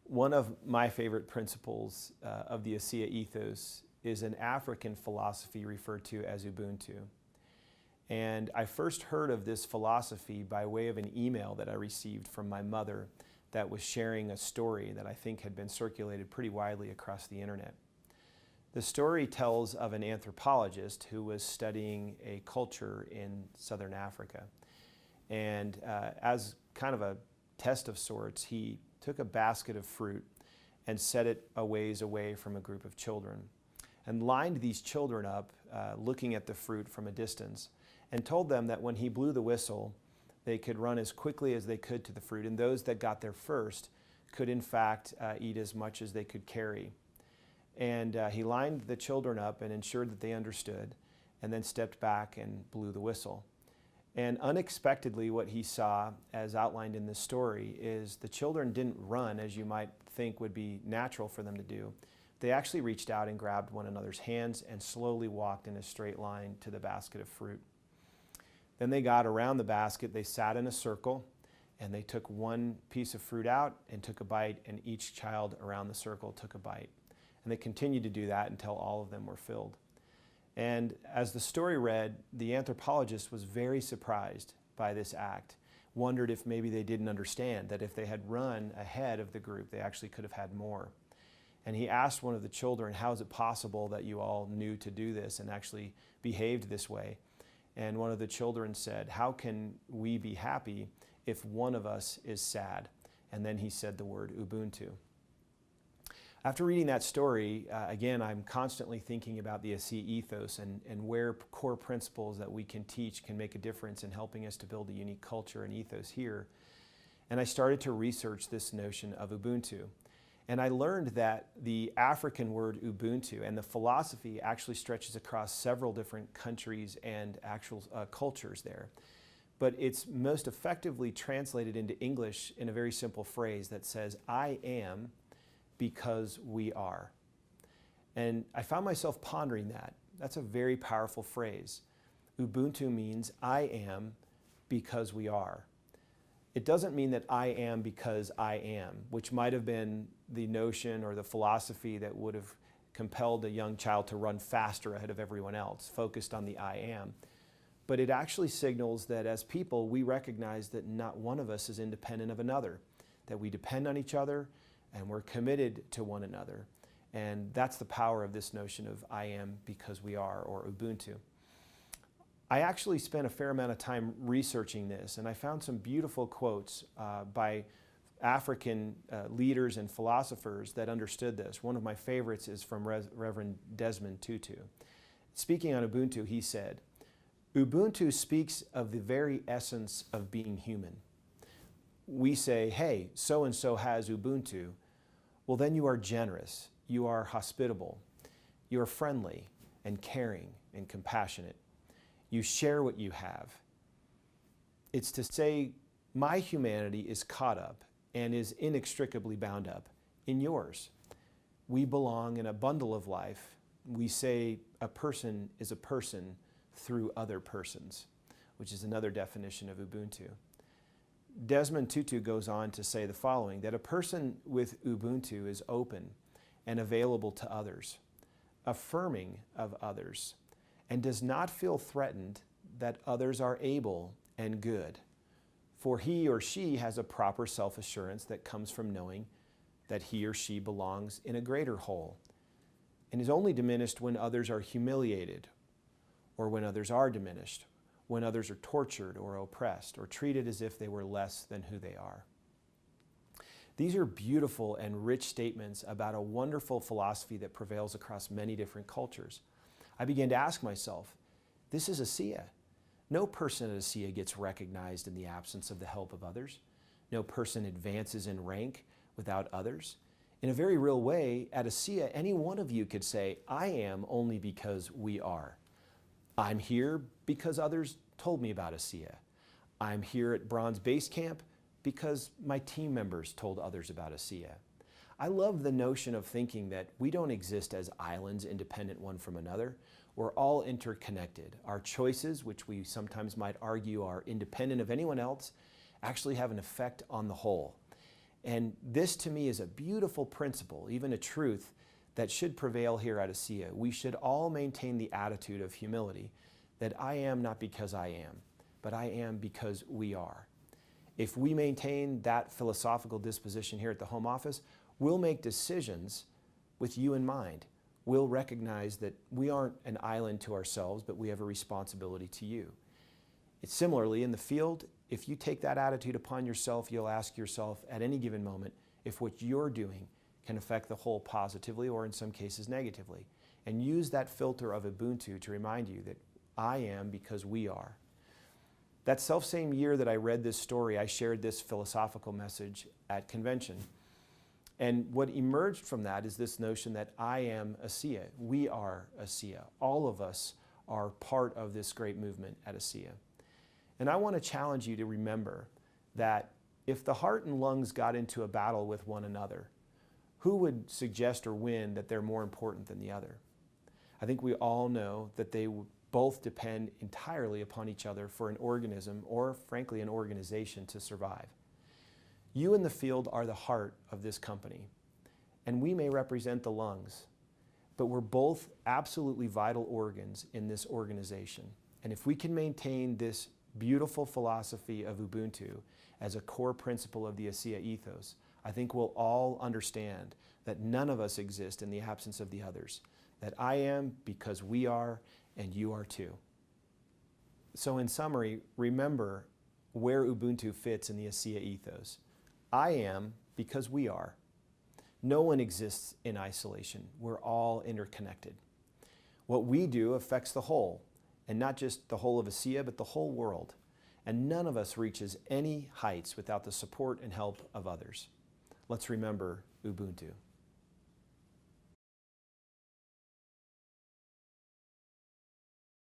One of my favorite principles of the ASEA Ethos is an African philosophy referred to as Ubuntu. And I first heard of this philosophy by way of an email that I received from my mother that was sharing a story that I think had been circulated pretty widely across the internet. The story tells of an anthropologist who was studying a culture in southern Africa. And as kind of a test of sorts, he took a basket of fruit and set it a ways away from a group of children and lined these children up looking at the fruit from a distance and told them that when he blew the whistle, they could run as quickly as they could to the fruit, and those that got there first could in fact eat as much as they could carry. And he lined the children up and ensured that they understood, and then stepped back and blew the whistle. And unexpectedly, what he saw, as outlined in this story, is the children didn't run as you might think would be natural for them to do. They actually reached out and grabbed one another's hands and slowly walked in a straight line to the basket of fruit. Then they got around the basket, they sat in a circle, and they took one piece of fruit out and took a bite, and each child around the circle took a bite. And they continued to do that until all of them were filled. And as the story read, the anthropologist was very surprised by this act, wondered if maybe they didn't understand that if they had run ahead of the group, they actually could have had more. And he asked one of the children, how is it possible that you all knew to do this and actually behaved this way? And one of the children said, how can we be happy if one of us is sad? And then he said the word Ubuntu. After reading that story, again, I'm constantly thinking about the ASEA Ethos and where core principles that we can teach can make a difference in helping us to build a unique culture and ethos here. And I started to research this notion of Ubuntu. And I learned that the African word Ubuntu and the philosophy actually stretches across several different countries and actual cultures there. But it's most effectively translated into English in a very simple phrase that says, I am because we are. And I found myself pondering that. That's a very powerful phrase. Ubuntu means I am because we are. It doesn't mean that I am because I am, which might have been the notion or the philosophy that would have compelled a young child to run faster ahead of everyone else, focused on the I am. But it actually signals that as people, we recognize that not one of us is independent of another, that we depend on each other, and we're committed to one another. And that's the power of this notion of I am because we are, or Ubuntu. I actually spent a fair amount of time researching this, and I found some beautiful quotes by African leaders and philosophers that understood this. One of my favorites is from Reverend Desmond Tutu. Speaking on Ubuntu, he said, Ubuntu speaks of the very essence of being human. We say, hey, so-and-so has Ubuntu. Well, then you are generous, you are hospitable, you are friendly and caring and compassionate. You share what you have. It's to say, my humanity is caught up and is inextricably bound up in yours. We belong in a bundle of life. We say a person is a person through other persons, which is another definition of Ubuntu. Desmond Tutu goes on to say the following, that a person with Ubuntu is open and available to others, affirming of others, and does not feel threatened that others are able and good, for he or she has a proper self-assurance that comes from knowing that he or she belongs in a greater whole, and is only diminished when others are humiliated, or when others are diminished, when others are tortured or oppressed or treated as if they were less than who they are. These are beautiful and rich statements about a wonderful philosophy that prevails across many different cultures. I began to ask myself, this is ASEA. No person at ASEA gets recognized in the absence of the help of others. No person advances in rank without others. In a very real way, at ASEA, any one of you could say, I am only because we are. I'm here because others told me about ASEA. I'm here at Bronze Base Camp because my team members told others about ASEA. I love the notion of thinking that we don't exist as islands independent one from another. We're all interconnected. Our choices, which we sometimes might argue are independent of anyone else, actually have an effect on the whole. And this to me is a beautiful principle, even a truth that should prevail here at ASEA. We should all maintain the attitude of humility, that I am not because I am, but I am because we are. If we maintain that philosophical disposition here at the home office, we'll make decisions with you in mind. We'll recognize that we aren't an island to ourselves, but we have a responsibility to you. It's similarly in the field, if you take that attitude upon yourself, you'll ask yourself at any given moment if what you're doing can affect the whole positively or in some cases negatively. And use that filter of Ubuntu to remind you that I am because we are. That self-same year that I read this story, I shared this philosophical message at convention. And what emerged from that is this notion that I am ASEA. We are ASEA. All of us are part of this great movement at ASEA. And I want to challenge you to remember that if the heart and lungs got into a battle with one another, who would suggest or win that they're more important than the other? I think we all know that they both depend entirely upon each other for an organism or, frankly, an organization to survive. You in the field are the heart of this company, and we may represent the lungs, but we're both absolutely vital organs in this organization. And if we can maintain this beautiful philosophy of Ubuntu as a core principle of the ASEA ethos, I think we'll all understand that none of us exist in the absence of the others, that I am because we are and you are too. So in summary, remember where Ubuntu fits in the ASEA ethos. I am because we are. No one exists in isolation. We're all interconnected. What we do affects the whole, and not just the whole of ASEA, but the whole world. And none of us reaches any heights without the support and help of others. Let's remember Ubuntu.